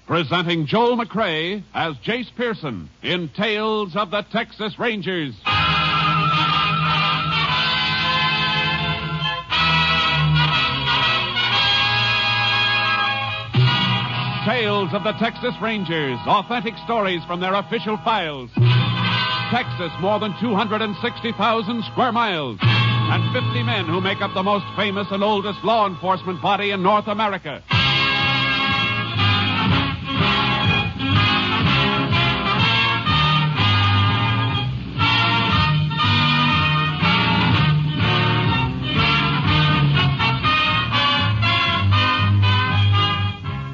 presenting Joel McCrea as Jace Pearson in Tales of the Texas Rangers. Tales of the Texas Rangers, authentic stories from their official files. Texas, more than 260,000 square miles, and 50 men who make up the most famous and oldest law enforcement body in North America.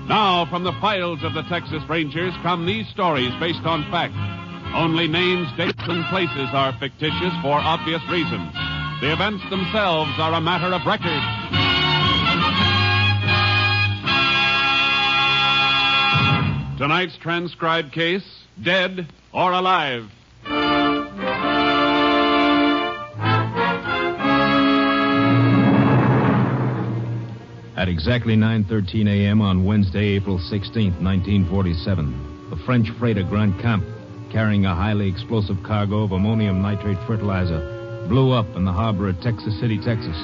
Now, from the files of the Texas Rangers come these stories based on fact. Only names, dates, and places are fictitious for obvious reasons. The events themselves are a matter of record. Tonight's transcribed case, Dead or Alive. At exactly 9:13 a.m. on Wednesday, April 16th, 1947, the French freighter Grand Camp, carrying a highly explosive cargo of ammonium nitrate fertilizer, blew up in the harbor at Texas City, Texas.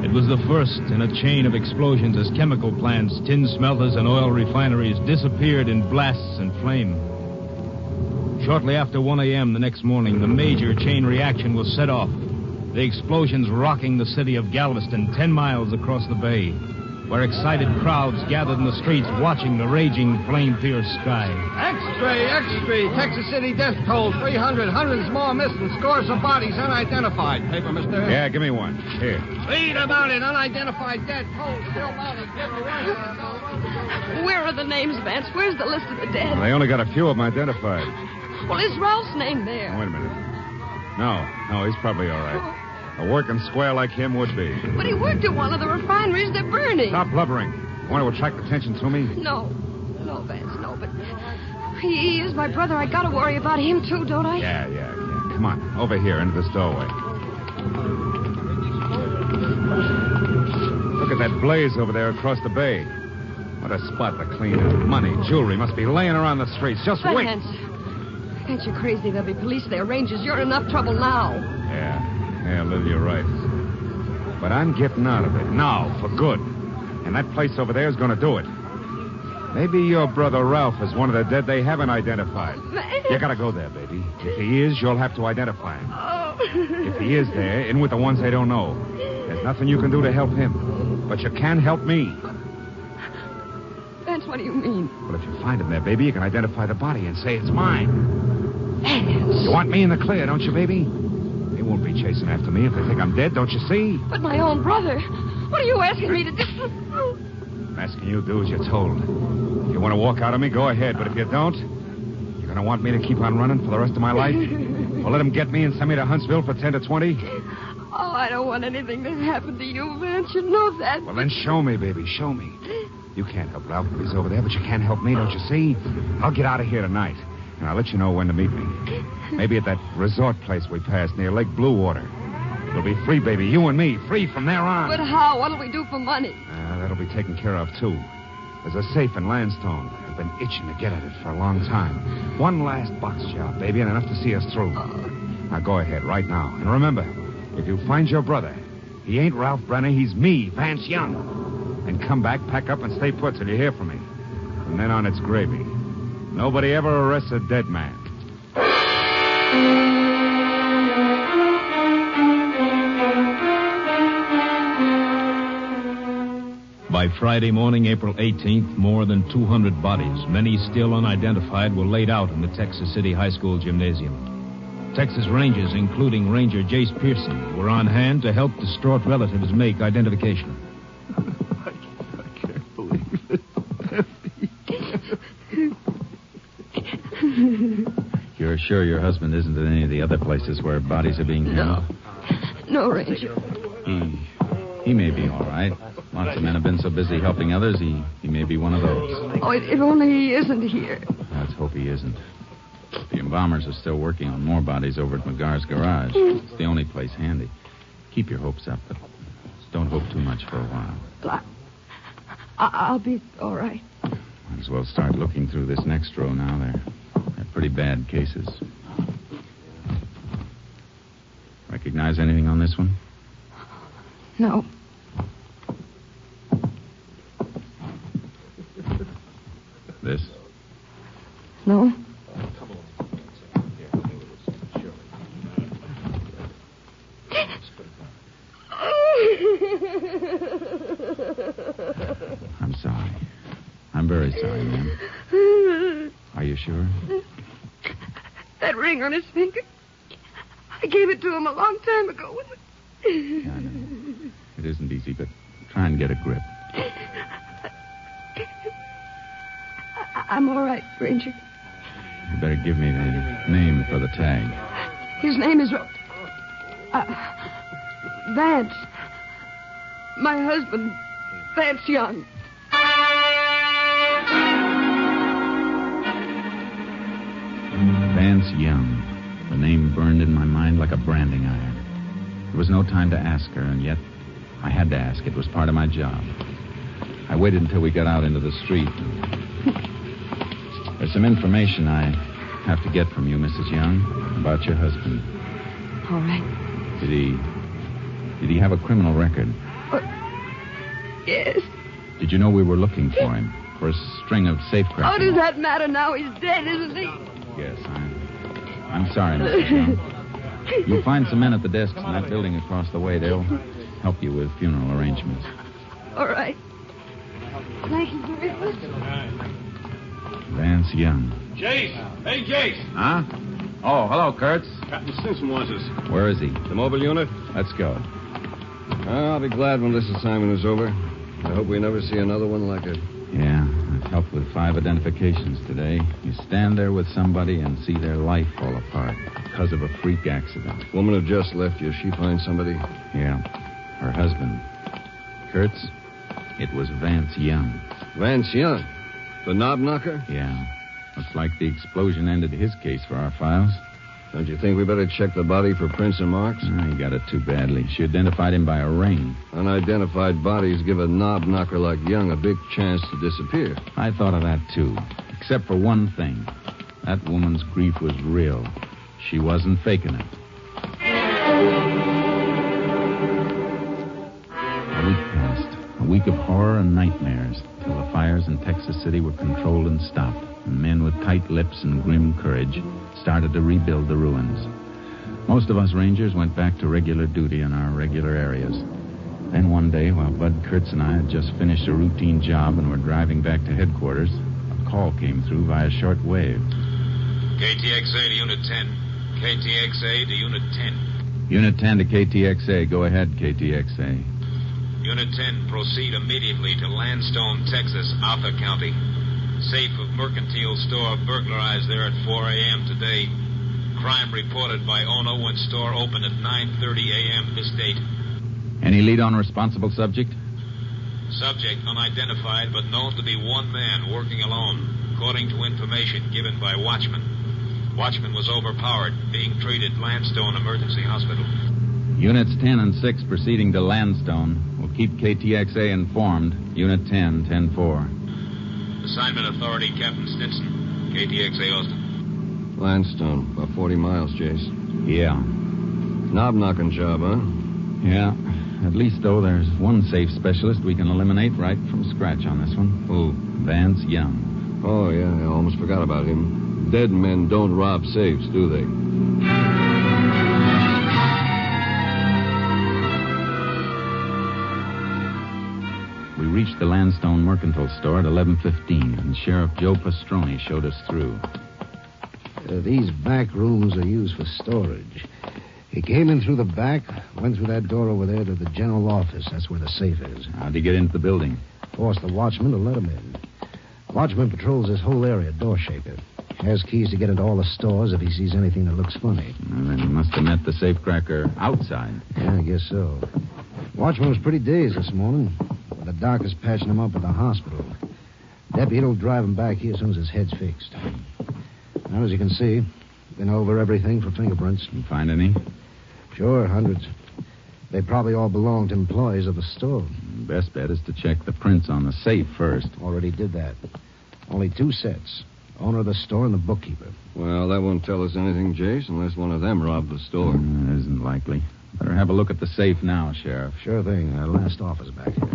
It was the first in a chain of explosions as chemical plants, tin smelters, and oil refineries disappeared in blasts and flame. Shortly after 1 a.m. the next morning, the major chain reaction was set off. The explosions rocking the city of Galveston 10 miles across the bay, where excited crowds gathered in the streets watching the raging, flame-fierce sky. Extra! Texas City death toll, 300. Hundreds more missing. Scores of bodies unidentified. Paper, mister? Yeah, give me one. Here. Read about it. Unidentified dead toll. Still mounted. Where are the names, Vance? Where's the list of the dead? Well, they only got a few of them identified. Well, is Ralph's name there? Oh, wait a minute. No, he's probably all right. A working square like him would be. But he worked at one of the refineries they're burning. Stop blubbering. You want to attract attention to me? No, Vance, no, but he is my brother. I gotta worry about him, too, don't I? Yeah. Come on, over here, into this doorway. Look at that blaze over there across the bay. What a spot to clean up. Money, jewelry must be laying around the streets. Just wait. Vance, you're crazy. There'll be police there, rangers. You're in enough trouble now. Yeah, Liv, you're right. But I'm getting out of it now, for good. And that place over there is going to do it. Maybe your brother Ralph is one of the dead they haven't identified. You got to go there, baby. If he is, you'll have to identify him. Oh. If he is there, in with the ones they don't know. There's nothing you can do to help him. But you can help me. Vance, what do you mean? Well, if you find him there, baby, you can identify the body and say it's mine. Vance. You want me in the clear, don't you, baby? They won't be chasing after me if they think I'm dead, don't you see? But my own brother. What are you asking me to do? I'm asking you to do as you're told. If you want to walk out on me, go ahead. But if you don't, you're going to want me to keep on running for the rest of my life? Or let them get me and send me to Huntsville for 10 to 20? Oh, I don't want anything to happen to you, Vance. You know that. Well, then show me, baby. Show me. You can't help Ralph if he's over there, but you can help me, don't you see? I'll get out of here tonight. And I'll let you know when to meet me. Maybe at that resort place we passed near Lake Blue Water. We'll be free, baby. You and me. Free from there on. But how? What'll we do for money? That'll be taken care of, too. There's a safe in Landstone. I've been itching to get at it for a long time. One last box job, baby, and enough to see us through. Now, go ahead right now. And remember, if you find your brother, he ain't Ralph Brenner. He's me, Vance Young. And come back, pack up, and stay put till you hear from me. From then on, it's gravy. Nobody ever arrests a dead man. By Friday morning, April 18th, more than 200 bodies, many still unidentified, were laid out in the Texas City High School gymnasium. Texas Rangers, including Ranger Jace Pearson, were on hand to help distraught relatives make identification. I can't believe it. You're sure your husband isn't in any of the other places where bodies are being held? No, Ranger. He may be all right. Lots of men have been so busy helping others, he may be one of those. Oh, if only he isn't here. Let's hope he isn't. The embalmers are still working on more bodies over at McGar's garage. It's the only place handy. Keep your hopes up, but don't hope too much for a while. Well, I'll be all right. Might as well start looking through this next row now. They're pretty bad cases. Recognize anything on this one? No. This? No. I'm sorry. I'm very sorry, ma'am. Are you sure? That ring on his finger. I gave it to him a long time ago. Yeah, I know. It isn't easy, but try and get a grip. I'm all right, Ranger. You better give me the name for the tag. His name is... Vance. My husband, Vance Young. Vance Young. The name burned in my mind like a branding iron. There was no time to ask her, and yet I had to ask. It was part of my job. I waited until we got out into the street. There's some information I have to get from you, Mrs. Young, about your husband. All right. Did he have a criminal record? Yes. Did you know we were looking for him? For a string of safecrackers? How does that matter now? He's dead, isn't he? Yes, I'm sorry, Mrs. Young. You'll find some men at the desks in that building across the way. They'll help you with funeral arrangements. All right. Thank you very much. Vance Young. Jace! Hey, Jace! Huh? Oh, hello, Kurtz. Captain Simpson wants us. Where is he? The mobile unit? Let's go. I'll be glad when this assignment is over. I hope we never see another one like it. Yeah, I've helped with 5 identifications today. You stand there with somebody and see their life fall apart because of a freak accident. Woman who just left you, she find somebody? Yeah, her husband. Kurtz, it was Vance Young. Vance Young? The knob knocker? Yeah. Looks like the explosion ended his case for our files. Don't you think we better check the body for prints and marks? He got it too badly. She identified him by a ring. Unidentified bodies give a knob knocker like Young a big chance to disappear. I thought of that, too. Except for one thing. That woman's grief was real. She wasn't faking it. A week passed. A week of horror and nightmares till the fires in Texas City were controlled and stopped. And men with tight lips and grim courage started to rebuild the ruins. Most of us Rangers went back to regular duty in our regular areas. Then one day, while Bud Kurtz and I had just finished a routine job and were driving back to headquarters, a call came through via shortwave. KTXA to Unit 10. KTXA to Unit 10. Unit 10 to KTXA. Go ahead, KTXA. Unit 10, proceed immediately to Landstone, Texas, Arthur County. Safe of mercantile store burglarized there at 4 a.m. today. Crime reported by owner when store opened at 9:30 a.m. this date. Any lead on responsible subject? Subject unidentified, but known to be one man working alone, according to information given by watchman. Watchman was overpowered, being treated Landstone Emergency Hospital. Units 10 and 6 proceeding to Landstone. We'll keep KTXA informed. Unit 10, 10-4. Assignment authority, Captain Stinson. KTXA Austin. Landstone, about 40 miles, Jace. Yeah. Knob-knocking job, huh? Yeah. At least, though, there's one safe specialist we can eliminate right from scratch on this one. Who? Vance Young. Oh, yeah, I almost forgot about him. Dead men don't rob safes, do they? We reached the Landstone Mercantile Store at 11:15, and Sheriff Joe Pastroni showed us through. These back rooms are used for storage. He came in through the back, went through that door over there to the general office. That's where the safe is. How'd he get into the building? Forced the watchman to let him in. Watchman patrols this whole area, door shaker. Has keys to get into all the stores if he sees anything that looks funny. Well, then he must have met the safecracker outside. Yeah, I guess so. Watchman was pretty dazed this morning. The doctor's patching him up at the hospital. Deputy will drive him back here as soon as his head's fixed. Now, as you can see, been over everything for fingerprints. You find any? Sure, hundreds. They probably all belong to employees of the store. Best bet is to check the prints on the safe first. Already did that. Only 2 sets. Owner of the store and the bookkeeper. Well, that won't tell us anything, Jace, unless one of them robbed the store. It isn't likely. Better have a look at the safe now, Sheriff. Sure thing. Our last office back here.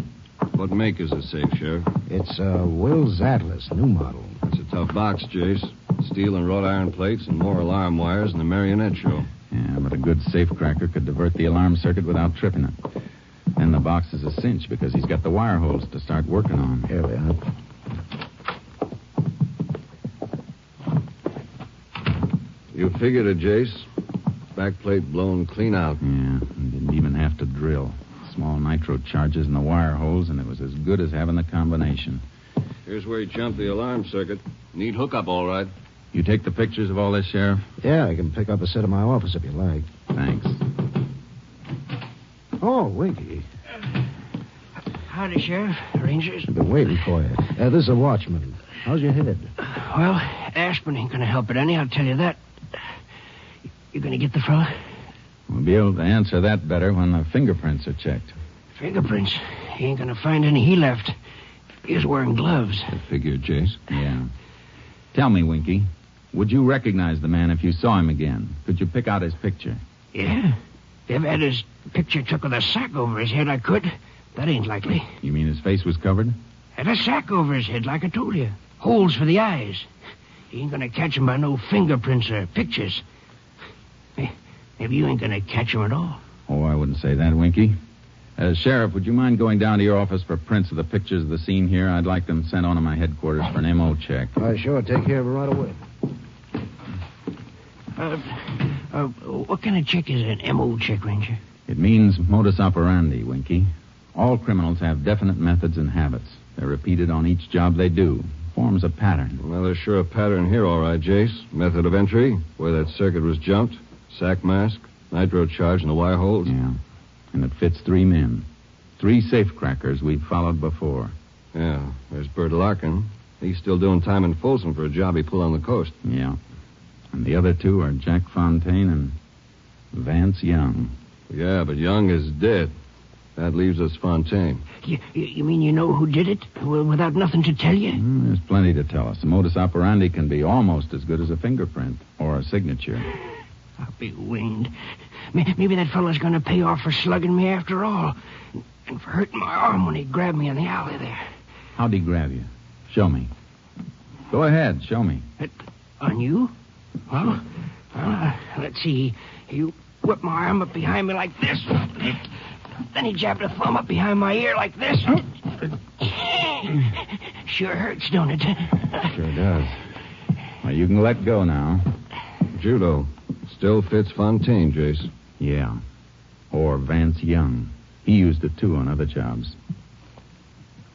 What make is the safe, Sheriff? It's Will's Atlas, new model. It's a tough box, Jace. Steel and wrought iron plates and more alarm wires than the marionette show. Yeah, but a good safe cracker could divert the alarm circuit without tripping it. Then the box is a cinch because he's got the wire holes to start working on. Here we are. You figured it, Jace. Backplate blown clean out. Yeah, and didn't even have to drill. Small nitro charges in the wire holes, and it was as good as having the combination. Here's where he jumped the alarm circuit. Neat hookup, all right. You take the pictures of all this, Sheriff? Yeah, I can pick up a set of my office if you like. Thanks. Oh, Winky. Howdy, Sheriff. Rangers. I've been waiting for you. This is a watchman. How's your head? Well, aspirin ain't going to help it any, I'll tell you that. You going to get the fella? We'll be able to answer that better when the fingerprints are checked. Fingerprints? He ain't going to find any he left. He was wearing gloves. I figured, Jace. Yeah. Tell me, Winky, would you recognize the man if you saw him again? Could you pick out his picture? Yeah. If I had his picture took with a sack over his head, I could. That ain't likely. You mean his face was covered? Had a sack over his head, like I told you. Holes for the eyes. He ain't going to catch him by no fingerprints or pictures. Maybe you ain't going to catch him at all. Oh, I wouldn't say that, Winky. Sheriff, would you mind going down to your office for prints of the pictures of the scene here? I'd like them sent on to my headquarters for an MO check. Sure. Take care of it right away. What kind of check is an MO check, Ranger? It means modus operandi, Winky. All criminals have definite methods and habits. They're repeated on each job they do. Forms a pattern. Well, there's sure a pattern here, all right, Jace. Method of entry, where that circuit was jumped, sack mask, nitro charge, and the wire holes. Yeah, and it fits 3 men. 3 safecrackers we've followed before. Yeah, there's Bert Larkin. He's still doing time in Folsom for a job he pulled on the coast. Yeah, and the other 2 are Jack Fontaine and Vance Young. Yeah, but Young is dead. That leaves us Fontaine. You mean you know who did it without nothing to tell you? There's plenty to tell us. The modus operandi can be almost as good as a fingerprint or a signature. I'll be winged. Maybe that fellow's going to pay off for slugging me after all. And for hurting my arm when he grabbed me in the alley there. How'd he grab you? Show me. Go ahead, show me. On you? Well, let's see. He whipped my arm up behind me like this. Then he jabbed a thumb up behind my ear like this. Sure hurts, don't it? Sure does. Well, you can let go now. Judo. Still fits Fontaine, Jace. Yeah. Or Vance Young. He used it, too, on other jobs.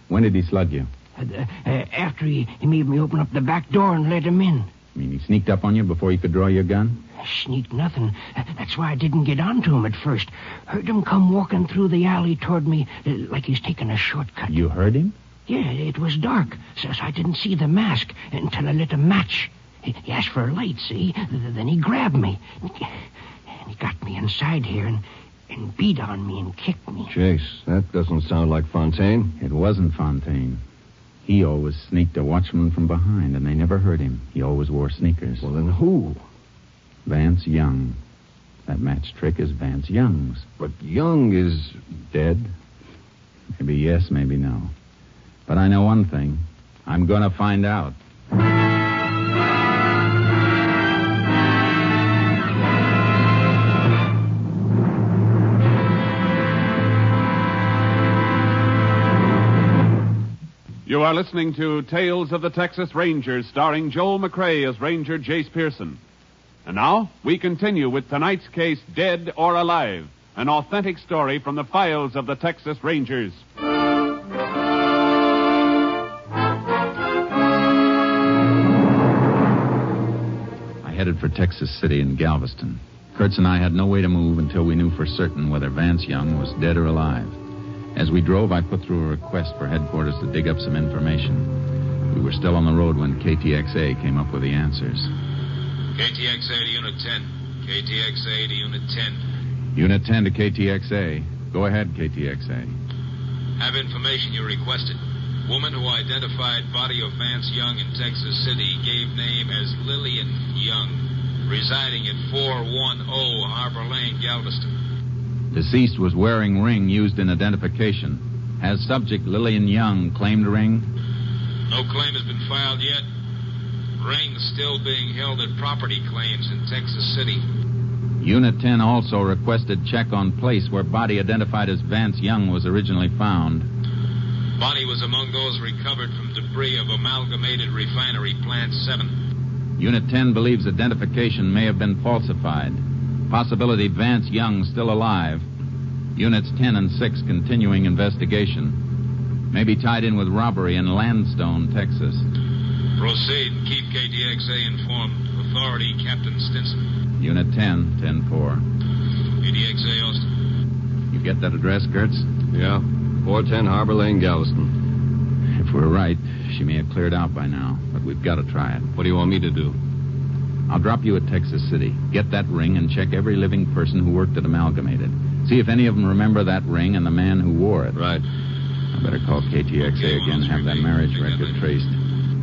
When did he slug you? After he made me open up the back door and let him in. You mean he sneaked up on you before you could draw your gun? Sneaked nothing. That's why I didn't get onto him at first. Heard him come walking through the alley toward me like he's taking a shortcut. You heard him? Yeah, it was dark, so I didn't see the mask until I lit a match. He asked for a light, see? Then he grabbed me. And he got me inside here and beat on me and kicked me. Jace, that doesn't sound like Fontaine. It wasn't Fontaine. He always sneaked a watchman from behind, and they never heard him. He always wore sneakers. Well, then who? Vance Young. That match trick is Vance Young's. But Young is dead. Maybe yes, maybe no. But I know one thing. I'm going to find out. You are listening to Tales of the Texas Rangers, starring Joel McCrea as Ranger Jace Pearson. And now, we continue with tonight's case, Dead or Alive, an authentic story from the files of the Texas Rangers. I headed for Texas City and Galveston. Kurtz and I had no way to move until we knew for certain whether Vance Young was dead or alive. As we drove, I put through a request for headquarters to dig up some information. We were still on the road when KTXA came up with the answers. KTXA to Unit 10. KTXA to Unit 10. Unit 10 to KTXA. Go ahead, KTXA. Have information you requested. Woman who identified body of Vance Young in Texas City gave name as Lillian Young, residing at 410 Harbor Lane, Galveston. Deceased was wearing ring used in identification. Has subject Lillian Young claimed ring? No claim has been filed yet. Ring still being held at property claims in Texas City. Unit 10 also requested check on place where body identified as Vance Young was originally found. Body was among those recovered from debris of Amalgamated Refinery Plant 7. Unit 10 believes identification may have been falsified. Possibility Vance Young still alive. Units 10 and 6 continuing investigation. May be tied in with robbery in Landstone, Texas. Proceed and keep KTXA informed. Authority, Captain Stinson. Unit 10, 10-4. KTXA, Austin. You get that address, Kurtz? Yeah. 410 Harbor Lane, Galveston. If we're right, she may have cleared out by now, but we've got to try it. What do you want me to do? I'll drop you at Texas City. Get that ring and check every living person who worked at Amalgamated. See if any of them remember that ring and the man who wore it. Right. I better call KTXA again, have that marriage record traced.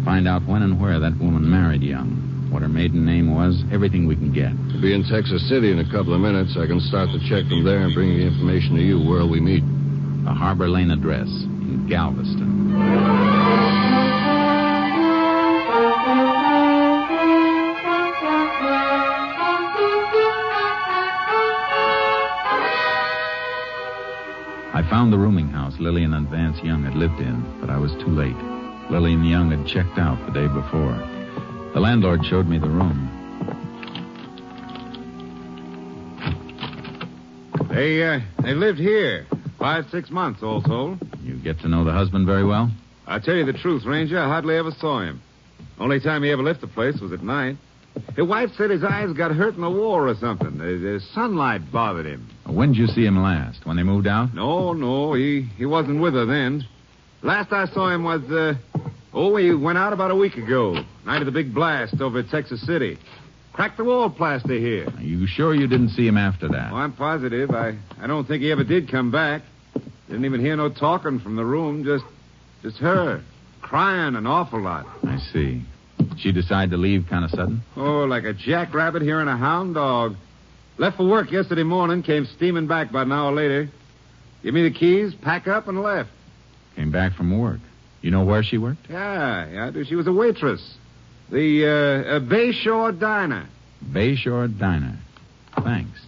Find out when and where that woman married Young. What her maiden name was, everything we can get. We'll be in Texas City in a couple of minutes. I can start the check from there and bring the information to you. Where'll we meet? The Harbor Lane address in Galveston. I found the rooming house Lillian and Vance Young had lived in, but I was too late. Lillian Young had checked out the day before. The landlord showed me the room. They lived here 5-6 months, all told. You get to know the husband very well? I'll tell you the truth, Ranger. I hardly ever saw him. Only time he ever left the place was at night. His wife said his eyes got hurt in the war or something. The sunlight bothered him. When did you see him last? When they moved out? No, he wasn't with her then. Last I saw him was, he went out about a week ago. Night of the big blast over at Texas City. Cracked the wall plaster here. Are you sure you didn't see him after that? Oh, I'm positive. I don't think he ever did come back. Didn't even hear no talking from the room. Just her. Crying an awful lot. I see. She decided to leave kind of sudden? Oh, like a jackrabbit hearing a hound dog. Left for work yesterday morning, came steaming back about an hour later. Give me the keys, pack up, and left. Came back from work. You know where she worked? Yeah, I do. She was a waitress. The Bayshore Diner. Bayshore Diner. Thanks.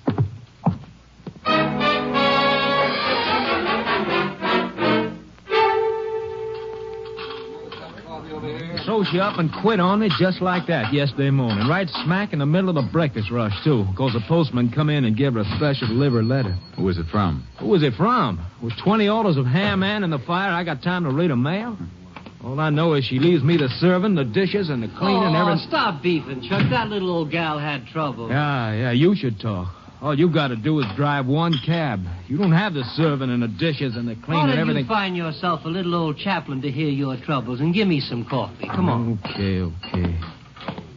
So she up and quit on me just like that yesterday morning. Right smack in the middle of the breakfast rush, too. Because the postman come in and gave her a special delivered letter. Who was it from? Who was it from? With 20 orders of ham and in the fire, I got time to read a mail? All I know is she leaves me the serving, the dishes, and the cleaning and everything. Stop beefing, Chuck. That little old gal had trouble. Yeah, you should talk. All you got to do is drive one cab. You don't have the serving and the dishes and the cleaning and everything. You find yourself a little old chaplain to hear your troubles and give me some coffee. Come on. Okay.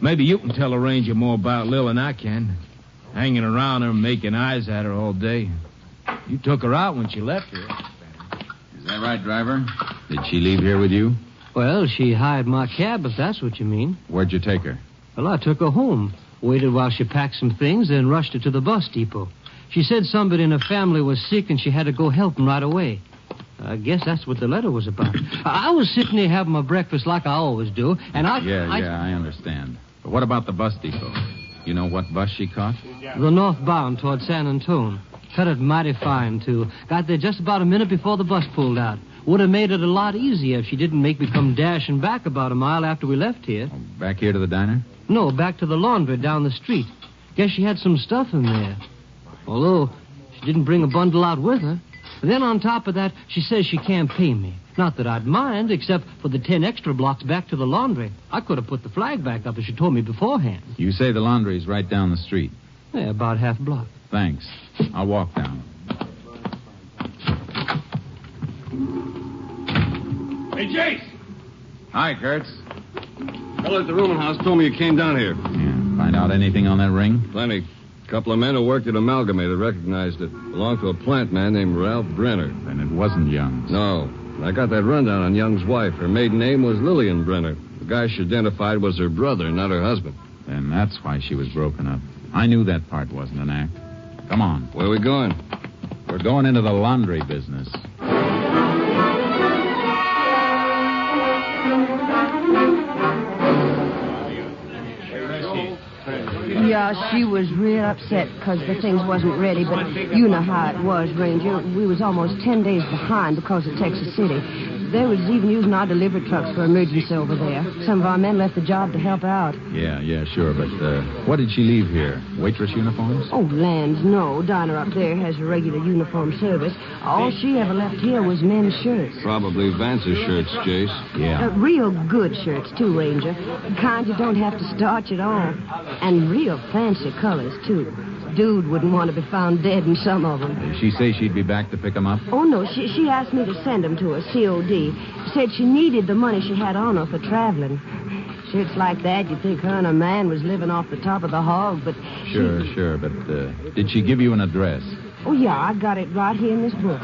Maybe you can tell a ranger more about Lil than I can. Hanging around her, making eyes at her all day. You took her out when she left here. Is that right, driver? Did she leave here with you? Well, she hired my cab, if that's what you mean. Where'd you take her? Well, I took her home. Waited while she packed some things, then rushed her to the bus depot. She said somebody in her family was sick and she had to go help them right away. I guess that's what the letter was about. I was sitting there having my breakfast like I always do, and I understand. But what about the bus depot? You know what bus she caught? The northbound toward San Antone. Cut it mighty fine, too. Got there just about a minute before the bus pulled out. Would have made it a lot easier if she didn't make me come dashing back about a mile after we left here. Oh, back here to the diner? No, back to the laundry down the street. Guess she had some stuff in there. Although she didn't bring a bundle out with her. Then on top of that, she says she can't pay me. Not that I'd mind, except for the 10 extra blocks back to the laundry. I could have put the flag back up if she told me beforehand. You say the laundry's right down the street? Yeah, about half a block. Thanks. I'll walk down. Hey, Jace! Hi, Kurtz. Fellow at the rooming house told me you came down here. Yeah. Find out anything on that ring? Plenty. A couple of men who worked at Amalgamated recognized it. Belonged to a plant man named Ralph Brenner. Then it wasn't Young's. No. I got that rundown on Young's wife. Her maiden name was Lillian Brenner. The guy she identified was her brother, not her husband. And that's why she was broken up. I knew that part wasn't an act. Come on. Where are we going? We're going into the laundry business. Yeah, she was real upset because the things wasn't ready, but you know how it was, Ranger. We was almost 10 days behind because of Texas City. They was even using our delivery trucks for emergency over there. Some of our men left the job to help out. Yeah, sure, but what did she leave here? Waitress uniforms? Oh, lands, no. Dinah up there has a regular uniform service. All she ever left here was men's shirts. Probably Vance's shirts, Jace. Yeah. Real good shirts, too, Ranger. The kind you don't have to starch at all. And real fancy colors, too. Dude wouldn't want to be found dead in some of them. Did she say she'd be back to pick them up? Oh, no. She asked me to send them to her, COD. Said she needed the money she had on her for traveling. Shirts like that, you'd think her and her man was living off the top of the hog, but... Sure, but did she give you an address? Oh, yeah, I got it right here in this book.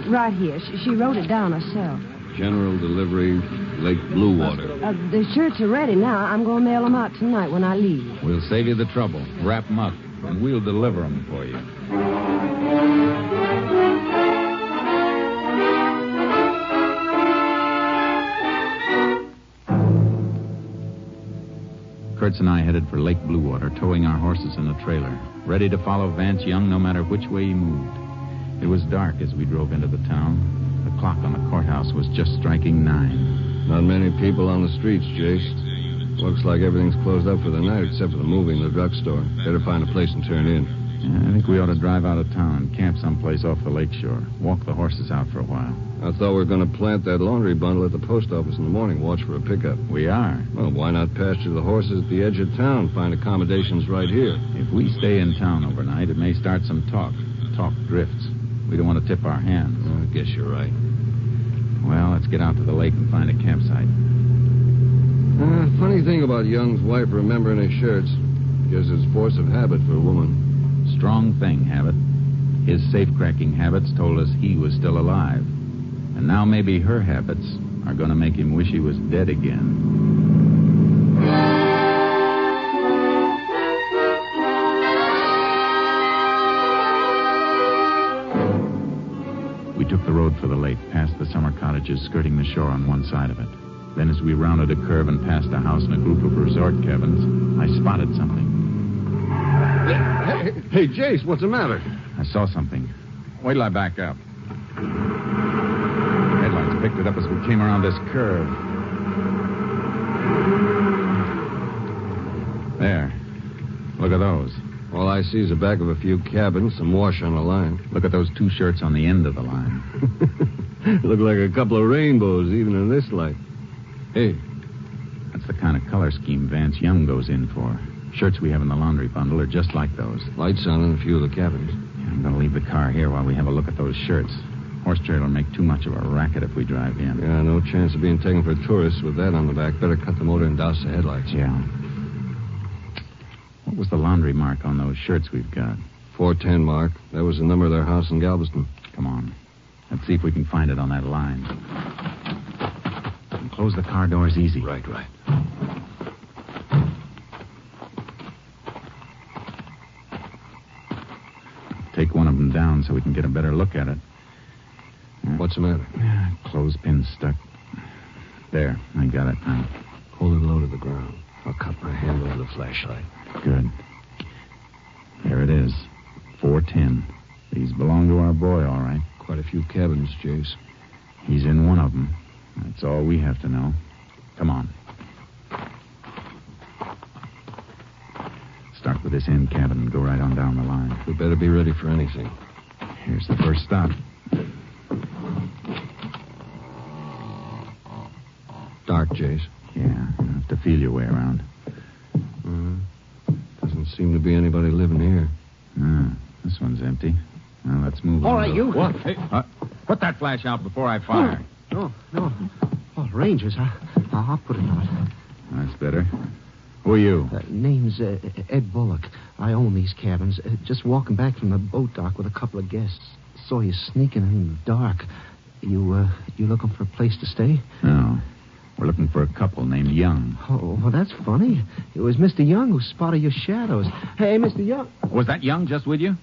Right here. She wrote it down herself. General delivery, Lake Bluewater. The shirts are ready now. I'm going to mail them out tonight when I leave. We'll save you the trouble. Wrap them up, and we'll deliver them for you. Kurtz and I headed for Lake Bluewater, towing our horses in a trailer, ready to follow Vance Young no matter which way he moved. It was dark as we drove into the town. The clock on the courthouse was just striking 9. Not many people on the streets, Jace. Looks like everything's closed up for the night except for the movie and the drugstore. Better find a place and turn in. Yeah, I think we ought to drive out of town and camp someplace off the lakeshore. Walk the horses out for a while. I thought we were going to plant that laundry bundle at the post office in the morning. Watch for a pickup. We are. Well, why not pasture the horses at the edge of town? Find accommodations right here. If we stay in town overnight, it may start some talk. Talk drifts. We don't want to tip our hands. I guess you're right. Well, let's get out to the lake and find a campsite. Funny thing about Young's wife remembering his shirts. Guess it's force of habit for a woman. Strong thing, Habit. His safe-cracking habits told us he was still alive. And now maybe her habits are going to make him wish he was dead again. We took the road for the lake, past the summer cottages skirting the shore on one side of it. Then as we rounded a curve and passed a house and a group of resort cabins, I spotted something. Hey, Jace, what's the matter? I saw something. Wait till I back up. Headlights picked it up as we came around this curve. There. Look at those. All I see is the back of a few cabins, some wash on the line. Look at those 2 shirts on the end of the line. Look like a couple of rainbows, even in this light. Hey. That's the kind of color scheme Vance Young goes in for. Shirts we have in the laundry bundle are just like those. Lights on in a few of the cabins. I'm going to leave the car here while we have a look at those shirts. Horse trailer will make too much of a racket if we drive in. Yeah, no chance of being taken for tourists with that on the back. Better cut the motor and douse the headlights. Yeah. What was the laundry mark on those shirts we've got? 410 mark. That was the number of their house in Galveston. Come on. Let's see if we can find it on that line. And close the car doors easy. Right. Take one of them down so we can get a better look at it. What's the matter? Clothespin's stuck. There, I got it now. Hold it low to the ground. I'll cut my hand over the flashlight. Good. There it is. 410. These belong to our boy, all right. Quite a few cabins, Jace. He's in one of them. That's all we have to know. Come on. Start with this end cabin and go right on down the line. We better be ready for anything. Here's the first stop. Dark, Jace. Yeah, you have to feel your way around. Doesn't seem to be anybody living here. This one's empty. Well, let's move on. All right, you. What? Hey, put that flash out before I fire. No. Oh, Rangers, I'll put it out. That's better. Who are you? Name's Ed Bullock. I own these cabins. Just walking back from the boat dock with a couple of guests. saw you sneaking in the dark. You looking for a place to stay? No. We're looking for a couple named Young. Oh, well, that's funny. It was Mr. Young who spotted your shadows. Hey, Mr. Young. Was that Young just with you?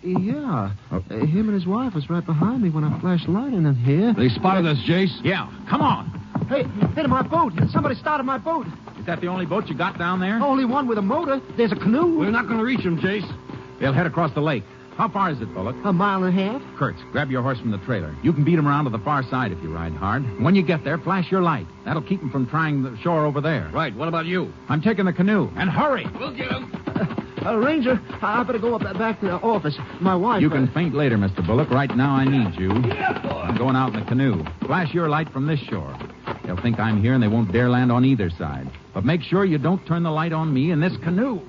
Yeah. Him and his wife was right behind me when I flashed light in here. They spotted us, Jace. Yeah. Come on. Hey, my boat. Somebody started my boat. Is that the only boat you got down there? Only one with a motor. There's a canoe. We're not going to reach them, Jace. They'll head across the lake. How far is it, Bullock? A mile and a half. Kurtz, grab your horse from the trailer. You can beat them around to the far side if you ride hard. When you get there, flash your light. That'll keep them from trying the shore over there. Right. What about you? I'm taking the canoe. And hurry. We'll get them. Ranger, I better go back to the office. My wife... You can faint later, Mr. Bullock. Right now, I need you. I'm going out in the canoe. Flash your light from this shore. They'll think I'm here and they won't dare land on either side. But make sure you don't turn the light on me in this canoe.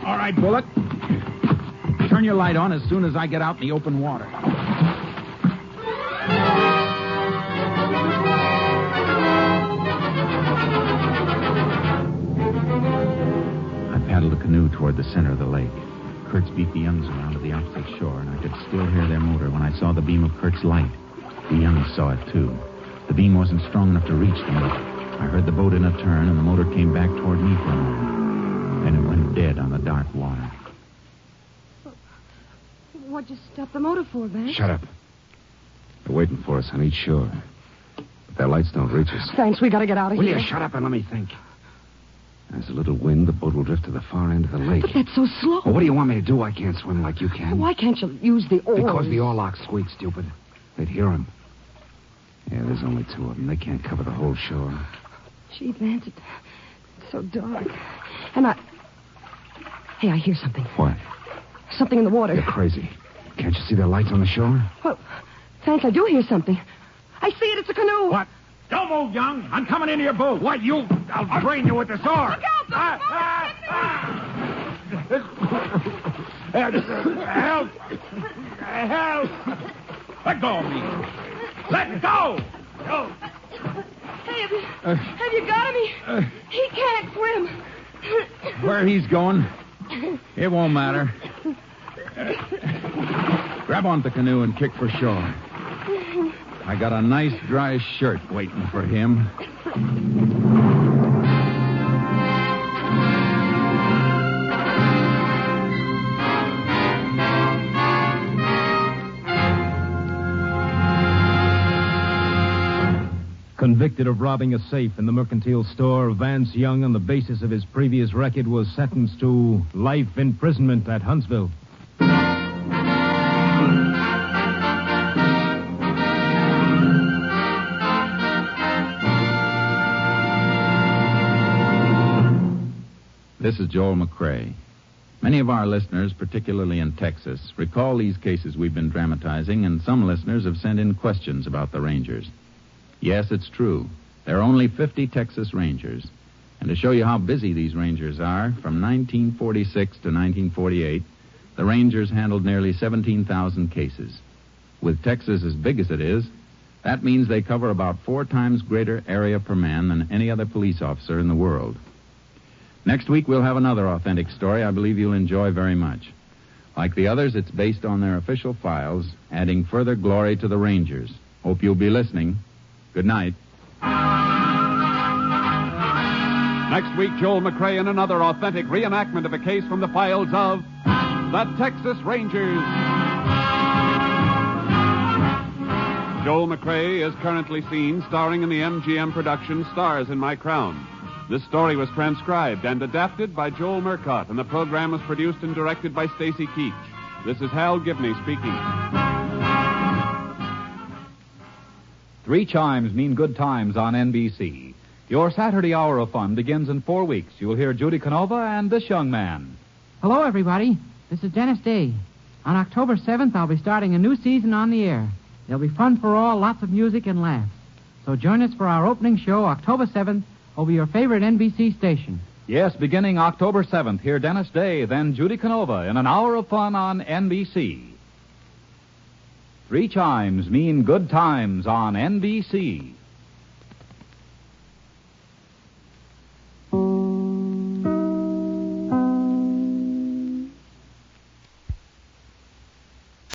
All right, Bullock. Turn your light on as soon as I get out in the open water. I paddled the canoe toward the center of the lake. Kurtz beat the Youngs around to the opposite shore, and I could still hear their motor when I saw the beam of Kurt's light. The Youngs saw it, too. The beam wasn't strong enough to reach them, but I heard the boat in a turn, and the motor came back toward me for a moment. Then it went dead on the dark water. What'd you stop the motor for, Vance? Shut up. They're waiting for us on each shore. But their lights don't reach us. Thanks, we gotta get out of Will here. you shut up and let me think? There's a little wind. The boat will drift to the far end of the lake. But that's so slow. Well, what do you want me to do? I can't swim like you can. Why can't you use the oars? Because the oarlock squeaks, stupid. They'd hear him. Yeah, there's only two of them. They can't cover the whole shore. Gee, Vance, it's so dark. And Hey, I hear something. What? Something in the water. You're crazy. Can't you see their lights on the shore? Well, Vance, I do hear something. I see it. It's a canoe. What? Don't move, Young. I'm coming into your boat. What, you? I'll drain you with this oar. Look out, Help! Help! Let go of me. Let go! Go! Hey, have you got him? He can't swim. Where he's going, it won't matter. Grab onto the canoe and kick for shore. I got a nice dry shirt waiting for him. Convicted of robbing a safe in the mercantile store, Vance Young, on the basis of his previous record, was sentenced to life imprisonment at Huntsville. This is Joel McCrea. Many of our listeners, particularly in Texas, recall these cases we've been dramatizing, and some listeners have sent in questions about the Rangers. Yes, it's true. There are only 50 Texas Rangers. And to show you how busy these Rangers are, from 1946 to 1948, the Rangers handled nearly 17,000 cases. With Texas as big as it is, that means they cover about 4 times greater area per man than any other police officer in the world. Next week, we'll have another authentic story I believe you'll enjoy very much. Like the others, it's based on their official files, adding further glory to the Rangers. Hope you'll be listening. Good night. Next week, Joel McCrea in another authentic reenactment of a case from the files of the Texas Rangers. Joel McCrea is currently seen starring in the MGM production Stars in My Crown. This story was transcribed and adapted by Joel Murcott, and the program was produced and directed by Stacy Keach. This is Hal Gibney speaking. 3 chimes mean good times on NBC. Your Saturday hour of fun begins in 4 weeks. You'll hear Judy Canova and this young man. Hello, everybody. This is Dennis Day. On October 7th, I'll be starting a new season on the air. There'll be fun for all, lots of music and laughs. So join us for our opening show, October 7th, over your favorite NBC station. Yes, beginning October 7th, hear Dennis Day, then Judy Canova in an hour of fun on NBC. 3 chimes mean good times on NBC.